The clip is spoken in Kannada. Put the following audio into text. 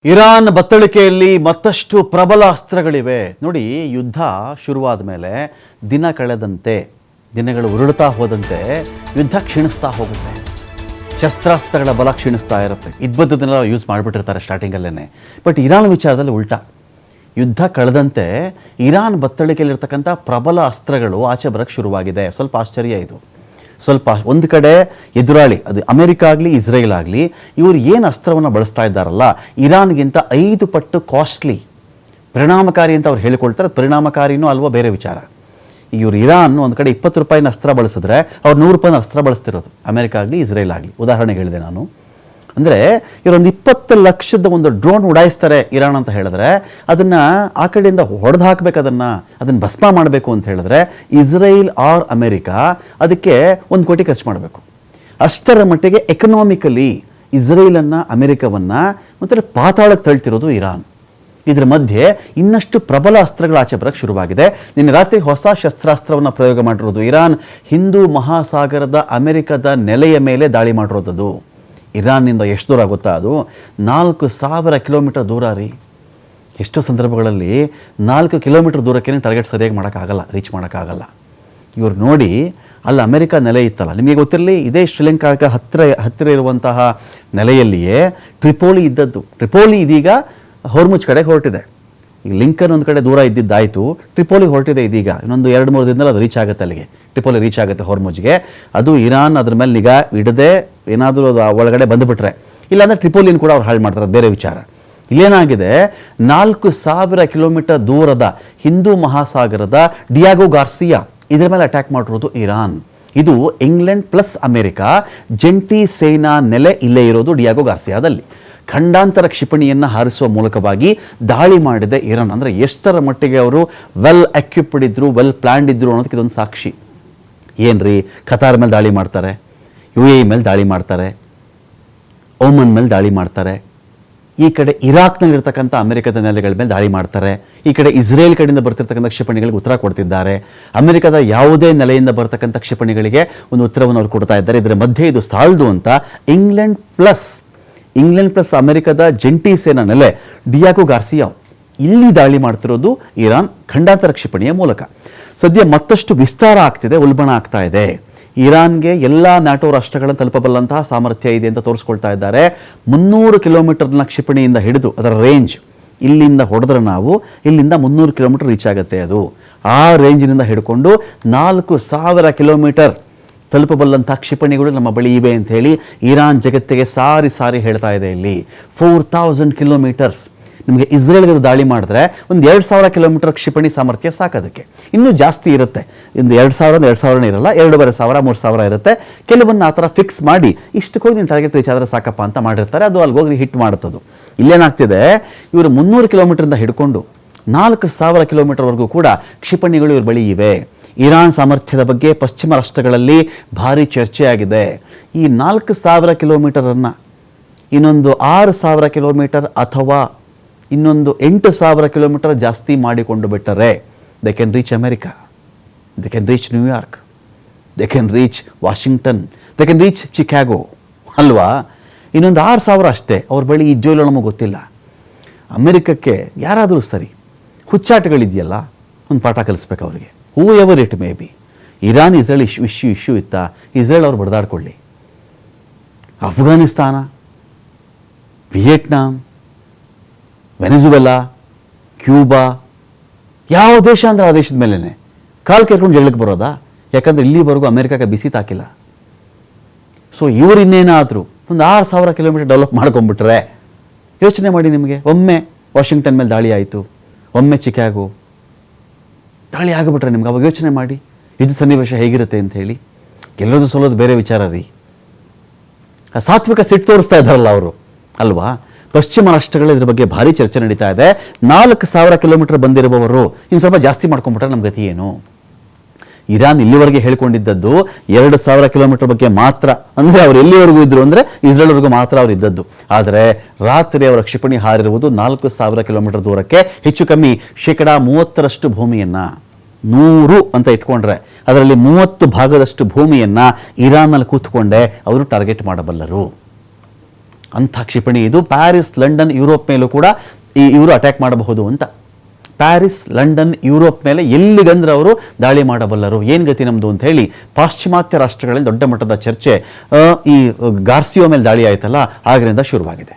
ಇರಾನ್ ಬತ್ತಳಿಕೆಯಲ್ಲಿ ಮತ್ತಷ್ಟು ಪ್ರಬಲ ಅಸ್ತ್ರಗಳಿವೆ ನೋಡಿ. ಯುದ್ಧ ಶುರುವಾದ ಮೇಲೆ ದಿನ ಕಳೆದಂತೆ ದಿನಗಳು ಉರುಳುತ್ತಾ ಹೋದಂತೆ ಯುದ್ಧ ಕ್ಷೀಣಿಸ್ತಾ ಹೋಗುತ್ತೆ. ಶಸ್ತ್ರಾಸ್ತ್ರಗಳ ಬಲ ಕ್ಷೀಣಿಸ್ತಾ ಇರುತ್ತೆ. ಇದ್ಬದ್ದನ್ನೆಲ್ಲ ಯೂಸ್ ಮಾಡಿಬಿಟ್ಟಿರ್ತಾರೆ ಸ್ಟಾರ್ಟಿಂಗಲ್ಲೇ. ಬಟ್ ಇರಾನ್ ವಿಚಾರದಲ್ಲಿ ಉಲ್ಟಾ. ಯುದ್ಧ ಕಳೆದಂತೆ ಇರಾನ್ ಬತ್ತಳಿಕೆಯಲ್ಲಿರ್ತಕ್ಕಂಥ ಪ್ರಬಲ ಅಸ್ತ್ರಗಳು ಆಚೆ ಬರೋಕ್ಕೆ ಶುರುವಾಗಿದೆ. ಸ್ವಲ್ಪ ಆಶ್ಚರ್ಯ ಇದು. ಸ್ವಲ್ಪ ಒಂದು ಕಡೆ ಎದುರಾಳಿ, ಅದು ಅಮೆರಿಕ ಆಗಲಿ ಇಸ್ರೇಲ್ ಆಗಲಿ, ಇವರು ಏನು ಅಸ್ತ್ರವನ್ನು ಬಳಸ್ತಾ ಇದ್ದಾರಲ್ಲ ಇರಾನ್ಗಿಂತ 5 ಪಟ್ಟು ಕಾಸ್ಟ್ಲಿ, ಪರಿಣಾಮಕಾರಿ ಅಂತ ಅವ್ರು ಹೇಳಿಕೊಳ್ತಾರೆ. ಅದು ಪರಿಣಾಮಕಾರಿನೂ ಅಲ್ವೋ ಬೇರೆ ವಿಚಾರ. ಇವರು ಇರಾನ್ ಒಂದು ಕಡೆ 20 ರೂಪಾಯಿನ ಅಸ್ತ್ರ ಬಳಸಿದ್ರೆ ಅವ್ರು 100 ರೂಪಾಯಿನ ಅಸ್ತ್ರ ಬಳಸ್ತಿರೋದು, ಅಮೆರಿಕ ಆಗಲಿ ಇಸ್ರೇಲ್ ಆಗಲಿ. ಉದಾಹರಣೆಗೆ ಹೇಳಿದೆ ನಾನು. ಅಂದರೆ ಇವರೊಂದು 20 ಲಕ್ಷದ ಒಂದು ಡ್ರೋನ್ ಉಡಾಯಿಸ್ತಾರೆ ಇರಾನ್ ಅಂತ ಹೇಳಿದ್ರೆ, ಅದನ್ನು ಆ ಕಡೆಯಿಂದ ಹೊಡೆದು ಹಾಕಬೇಕು, ಅದನ್ನು ಭಸ್ಮ ಮಾಡಬೇಕು ಅಂತ ಹೇಳಿದ್ರೆ ಇಸ್ರೇಲ್ ಆರ್ ಅಮೆರಿಕ ಅದಕ್ಕೆ 1 ಕೋಟಿ ಖರ್ಚು ಮಾಡಬೇಕು. ಅಷ್ಟರ ಮಟ್ಟಿಗೆ ಎಕನಾಮಿಕಲಿ ಇಸ್ರೇಲನ್ನು ಅಮೆರಿಕವನ್ನು ಮತ್ತು ಪಾತಾಳಕ್ಕೆ ತಳ್ತಿರೋದು ಇರಾನ್. ಇದರ ಮಧ್ಯೆ ಇನ್ನಷ್ಟು ಪ್ರಬಲ ಅಸ್ತ್ರಗಳ ಆಚೆ ಬರೋಕ್ಕೆ ಶುರುವಾಗಿದೆ. ನಿನ್ನೆ ರಾತ್ರಿ ಹೊಸ ಶಸ್ತ್ರಾಸ್ತ್ರವನ್ನು ಪ್ರಯೋಗ ಮಾಡಿರೋದು ಇರಾನ್. ಹಿಂದೂ ಮಹಾಸಾಗರದ ಅಮೆರಿಕದ ನೆಲೆಯ ಮೇಲೆ ದಾಳಿ ಮಾಡಿರೋದು. ಇರಾನ್ನಿಂದ ಎಷ್ಟು ದೂರ ಗೊತ್ತಾ? ಅದು 4000 ಕಿಲೋಮೀಟರ್ ದೂರ ರೀ. ಎಷ್ಟೋ ಸಂದರ್ಭಗಳಲ್ಲಿ 4 ಕಿಲೋಮೀಟರ್ ದೂರಕ್ಕೆ ಟಾರ್ಗೆಟ್ ಸರಿಯಾಗಿ ಮಾಡೋಕ್ಕಾಗಲ್ಲ, ರೀಚ್ ಮಾಡೋಕ್ಕಾಗಲ್ಲ. ಇವ್ರು ನೋಡಿ, ಅಲ್ಲಿ ಅಮೆರಿಕ ನೆಲೆ ಇತ್ತಲ್ಲ, ನಿಮಗೆ ಗೊತ್ತಿರಲಿ, ಇದೇ ಶ್ರೀಲಂಕಾಕ್ಕೆ ಹತ್ತಿರ ಇರುವಂತಹ ನೆಲೆಯಲ್ಲಿಯೇ ಟ್ರಿಪೋಲಿ ಇದ್ದದ್ದು. ಟ್ರಿಪೋಲಿ ಇದೀಗ ಹೊರ್ಮುಜ್ ಕಡೆಗೆ ಹೊರಟಿದೆ. ಈಗ ಲಿಂಕನ್ ಒಂದು ಕಡೆ ದೂರ ಇದ್ದಿದ್ದಾಯಿತು, ಟ್ರಿಪೋಲಿ ಹೊರಟಿದೆ. ಇದೀಗ ಇನ್ನೊಂದು 2-3 ದಿನದಲ್ಲಿ ಅದು ರೀಚ್ ಆಗುತ್ತೆ, ಅಲ್ಲಿಗೆ ಟ್ರಿಪೋಲಿ ರೀಚ್ ಆಗುತ್ತೆ ಹೊರ್ಮುಜ್ಗೆ. ಅದು ಇರಾನ್ ಅದ್ರ ಮೇಲೆ ನಿಗಾ ಇಡದೆ ಏನಾದರೂ ಅದು ಒಳಗಡೆ ಬಂದುಬಿಟ್ರೆ, ಇಲ್ಲಾಂದರೆ ಟ್ರಿಪೋಲಿನ ಕೂಡ ಅವ್ರು ಹಾಳು ಮಾಡ್ತಾರೆ, ಬೇರೆ ವಿಚಾರ. ಇಲ್ಲೇನಾಗಿದೆ, 4000 ಕಿಲೋಮೀಟರ್ ದೂರದ ಹಿಂದೂ ಮಹಾಸಾಗರದ ಡಿಯಾಗೋ ಗಾರ್ಸಿಯಾ ಇದರ ಮೇಲೆ ಅಟ್ಯಾಕ್ ಮಾಡಿರೋದು ಇರಾನ್. ಇದು ಇಂಗ್ಲೆಂಡ್ ಪ್ಲಸ್ ಅಮೆರಿಕ ಜಂಟಿ ಸೇನಾ ನೆಲೆ ಇಲ್ಲೇ ಇರೋದು ಡಿಯಾಗೋ ಗಾರ್ಸಿಯಾದಲ್ಲಿ. ಖಂಡಾಂತರ ಕ್ಷಿಪಣಿಯನ್ನು ಹಾರಿಸುವ ಮೂಲಕವಾಗಿ ದಾಳಿ ಮಾಡಿದೆ ಇರಾನ್. ಅಂದರೆ ಎಷ್ಟರ ಮಟ್ಟಿಗೆ ಅವರು ವೆಲ್ ಎಕ್ವಿಪ್ಡ್ ಇದ್ದರು, ವೆಲ್ ಪ್ಲ್ಯಾನ್ಡ್ ಇದ್ದರು ಅನ್ನೋದಕ್ಕೆ ಇದೊಂದು ಸಾಕ್ಷಿ. ಏನ್ರಿ, ಖತಾರ್ ಮೇಲೆ ದಾಳಿ ಮಾಡ್ತಾರೆ, UAE ಮೇಲೆ ದಾಳಿ ಮಾಡ್ತಾರೆ, ಓಮನ್ ಮೇಲೆ ದಾಳಿ ಮಾಡ್ತಾರೆ, ಈ ಕಡೆ ಇರಾಕ್ನಲ್ಲಿರ್ತಕ್ಕಂಥ ಅಮೆರಿಕದ ನೆಲೆಗಳ ಮೇಲೆ ದಾಳಿ ಮಾಡ್ತಾರೆ, ಈ ಕಡೆ ಇಸ್ರೇಲ್ ಕಡೆಯಿಂದ ಬರ್ತಿರ್ತಕ್ಕಂಥ ಕ್ಷಿಪಣಿಗಳಿಗೆ ಉತ್ತರ ಕೊಡ್ತಿದ್ದಾರೆ, ಅಮೆರಿಕದ ಯಾವುದೇ ನೆಲೆಯಿಂದ ಬರ್ತಕ್ಕಂಥ ಕ್ಷಿಪಣಿಗಳಿಗೆ ಒಂದು ಉತ್ತರವನ್ನು ಅವರು ಕೊಡ್ತಾ ಇದ್ದಾರೆ. ಇದರ ಮಧ್ಯೆ ಇದು ಸಾಲದು ಅಂತ ಇಂಗ್ಲೆಂಡ್ ಪ್ಲಸ್ ಅಮೆರಿಕದ ಜಂಟಿ ಸೇನಾ ನೆಲೆ ಡಿಯಾಗೋ ಗಾರ್ಸಿಯಾ ಇಲ್ಲಿ ದಾಳಿ ಮಾಡ್ತಿರೋದು ಇರಾನ್ ಖಂಡಾಂತರ ಕ್ಷಿಪಣಿಯ ಮೂಲಕ. ಸದ್ಯ ಮತ್ತಷ್ಟು ವಿಸ್ತಾರ ಆಗ್ತಿದೆ, ಉಲ್ಬಣ ಆಗ್ತಾ ಇದೆ. ಇರಾನ್ಗೆ ಎಲ್ಲ ನ್ಯಾಟೋ ರಾಷ್ಟ್ರಗಳನ್ನು ತಲುಪಬಲ್ಲಂತಹ ಸಾಮರ್ಥ್ಯ ಇದೆ ಅಂತ ತೋರಿಸ್ಕೊಳ್ತಾ ಇದ್ದಾರೆ. 300 ಕಿಲೋಮೀಟರ್ನ ಕ್ಷಿಪಣಿಯಿಂದ ಹಿಡಿದು ಅದರ ರೇಂಜ್, ಇಲ್ಲಿಂದ ಹೊಡೆದ್ರೆ ನಾವು ಇಲ್ಲಿಂದ 300 ಕಿಲೋಮೀಟರ್ ರೀಚ್ ಆಗುತ್ತೆ. ಅದು ಆ ರೇಂಜಿನಿಂದ ಹಿಡ್ಕೊಂಡು 4000 ಕಿಲೋಮೀಟರ್ ತಲುಪಬಲ್ಲಂಥ ಕ್ಷಿಪಣಿಗಳು ನಮ್ಮ ಬಳಿ ಇವೆ ಅಂತ ಹೇಳಿ ಇರಾನ್ ಜಗತ್ತಿಗೆ ಸಾರಿ ಹೇಳ್ತಾ ಇದೆ. ಇಲ್ಲಿ 4000 ಕಿಲೋಮೀಟರ್ಸ್. ನಿಮಗೆ ಇಸ್ರೇಲ್ಗೆ ದಾಳಿ ಮಾಡಿದ್ರೆ ಒಂದು 2000 ಕಿಲೋಮೀಟರ್ ಕ್ಷಿಪಣಿ ಸಾಮರ್ಥ್ಯ ಸಾಕೋದಕ್ಕೆ. ಇನ್ನೂ ಜಾಸ್ತಿ ಇರುತ್ತೆ, ಒಂದು 2000 ಇರಲ್ಲ, 2500 3000 ಇರುತ್ತೆ. ಕೆಲವನ್ನ ಆ ಥರ ಫಿಕ್ಸ್ ಮಾಡಿ ಇಷ್ಟಕ್ಕೆ ಹೋಗಿ ನೀನು ಟಾರ್ಗೆಟ್ ರೀಚ್ ಆದರೆ ಸಾಕಪ್ಪ ಅಂತ ಮಾಡಿರ್ತಾರೆ. ಅದು ಅಲ್ಲಿ ಹೋಗಿ ಹಿಟ್ ಮಾಡುತ್ತದು. ಇಲ್ಲೇನಾಗ್ತಿದೆ, ಇವರು 300 ಕಿಲೋಮೀಟರಿಂದ ಹಿಡ್ಕೊಂಡು 4000 ಕಿಲೋಮೀಟರ್ವರೆಗೂ ಕೂಡ ಕ್ಷಿಪಣಿಗಳು ಇವ್ರ ಬಳಿ ಇವೆ. ಇರಾನ್ ಸಾಮರ್ಥ್ಯದ ಬಗ್ಗೆ ಪಶ್ಚಿಮ ರಾಷ್ಟ್ರಗಳಲ್ಲಿ ಭಾರಿ ಚರ್ಚೆಯಾಗಿದೆ. ಈ 4000 ಕಿಲೋಮೀಟರನ್ನು ಇನ್ನೊಂದು 6000 ಕಿಲೋಮೀಟರ್ ಅಥವಾ ಇನ್ನೊಂದು 8000 ಕಿಲೋಮೀಟರ್ ಜಾಸ್ತಿ ಮಾಡಿಕೊಂಡು ಬಿಟ್ಟರೆ they can reach America, they can reach New York, they can reach Washington, they can reach Chicago ಅಲ್ವಾ. ಇನ್ನೊಂದು 6000 ಅಷ್ಟೇ ಅವ್ರ ಬಳಿ ಇದೆಯೋ ಇಲ್ಲೋ ನಮಗೆ ಗೊತ್ತಿಲ್ಲ. ಅಮೆರಿಕಕ್ಕೆ ಯಾರಾದರೂ ಸರಿ ಹುಚ್ಚಾಟಗಳಿದೆಯಲ್ಲ, ಒಂದು ಪಾಠ ಕಲಿಸ್ಬೇಕು ಅವರಿಗೆ. Whoever it may be. Iran Israel issue ಇತ್ತಾ, ಇಸ್ರೇಲ್ ಅವ್ರು ಬಡ್ದಾಡ್ಕೊಳ್ಳಿ. ಅಫ್ಘಾನಿಸ್ತಾನ, ವಿಯೆಟ್ನಾಂ, ವೆನೆಜುವೆಲಾ, ಕ್ಯೂಬಾ, ಯಾವ ದೇಶ ಅಂದರೆ ಆ ದೇಶದ ಮೇಲೇ ಕಾಲು ಕೇರ್ಕೊಂಡು ಜಗಳಕ್ಕೆ ಬರೋದಾ? ಯಾಕಂದರೆ ಇಲ್ಲಿವರೆಗೂ ಅಮೆರಿಕಕ್ಕೆ ಬಿಸಿ ತಾಕಿಲ್ಲ. ಸೊ ಇವರು ಇನ್ನೇನಾದರೂ ಒಂದು 6000 ಕಿಲೋಮೀಟರ್ ಡೆವಲಪ್ ಮಾಡ್ಕೊಂಡ್ಬಿಟ್ರೆ ಯೋಚನೆ ಮಾಡಿ. ನಿಮಗೆ ಒಮ್ಮೆ ವಾಷಿಂಗ್ಟನ್ ಮೇಲೆ ದಾಳಿ ಆಯಿತು, ಒಮ್ಮೆ ಚಿಕಾಗೋ ದಾಳಿ ಆಗಿಬಿಟ್ರೆ ನಿಮ್ಗೆ ಅವಾಗ ಯೋಚನೆ ಮಾಡಿ ಯುದ್ಧ ಸನ್ನಿವೇಶ ಹೇಗಿರುತ್ತೆ ಅಂತ ಹೇಳಿ. ಗೆಲ್ಲೋದು ಸೋಲೋದು ಬೇರೆ ವಿಚಾರ ರೀ. ಆ ಸಾತ್ವಿಕ ಸಿಟ್ಟು ತೋರಿಸ್ತಾ ಇದ್ದಾರಲ್ಲ ಅವರು ಅಲ್ವಾ. ಪಶ್ಚಿಮ ರಾಷ್ಟ್ರಗಳು ಇದ್ರ ಬಗ್ಗೆ ಭಾರಿ ಚರ್ಚೆ ನಡೀತಾ ಇದೆ. 4000 ಕಿಲೋಮೀಟರ್ ಬಂದಿರುವವರು ಇನ್ನು ಸ್ವಲ್ಪ ಜಾಸ್ತಿ ಮಾಡ್ಕೊಂಡ್ಬಿಟ್ರೆ ನಮ್ಮ ಗತಿ ಏನು? ಇರಾನ್ ಇಲ್ಲಿವರೆಗೆ ಹೇಳ್ಕೊಂಡಿದ್ದದ್ದು 2000 ಕಿಲೋಮೀಟರ್ ಬಗ್ಗೆ ಮಾತ್ರ. ಅಂದರೆ ಅವ್ರು ಎಲ್ಲಿವರೆಗೂ ಇದ್ರು ಅಂದರೆ ಇಸ್ರೇಲ್ವರೆಗೂ ಮಾತ್ರ ಅವ್ರು ಇದ್ದದ್ದು. ಆದರೆ ರಾತ್ರಿ ಅವರ ಕ್ಷಿಪಣಿ ಹಾರಿರುವುದು 4000 ಕಿಲೋಮೀಟರ್ ದೂರಕ್ಕೆ. ಹೆಚ್ಚು ಕಮ್ಮಿ 30% ಭೂಮಿಯನ್ನು 100 ಅಂತ ಇಟ್ಕೊಂಡ್ರೆ ಅದರಲ್ಲಿ 30 ಭಾಗದಷ್ಟು ಭೂಮಿಯನ್ನು ಇರಾನ್ನಲ್ಲಿ ಕೂತ್ಕೊಂಡೇ ಅವರು ಟಾರ್ಗೆಟ್ ಮಾಡಬಲ್ಲರು. ಅಂಥ ಕ್ಷಿಪಣಿ ಇದು. ಪ್ಯಾರಿಸ್, ಲಂಡನ್, ಯುರೋಪ್ ಮೇಲೂ ಕೂಡ ಇವರು ಅಟ್ಯಾಕ್ ಮಾಡಬಹುದು ಅಂತ. ಪ್ಯಾರಿಸ್, ಲಂಡನ್, ಯುರೋಪ್ ಮೇಲೆ ಎಲ್ಲಿಗಂದ್ರೆ ಅವರು ದಾಳಿ ಮಾಡಬಲ್ಲರು, ಏನು ಗತಿ ನಮ್ಮದು ಅಂತ ಹೇಳಿ ಪಾಶ್ಚಿಮಾತ್ಯ ರಾಷ್ಟ್ರಗಳಲ್ಲಿ ದೊಡ್ಡ ಮಟ್ಟದ ಚರ್ಚೆ ಈ ಗಾರ್ಸಿಯೋ ಮೇಲೆ ದಾಳಿ ಆಯ್ತಲ್ಲ, ಆಗಿನಿಂದ ಶುರುವಾಗಿದೆ.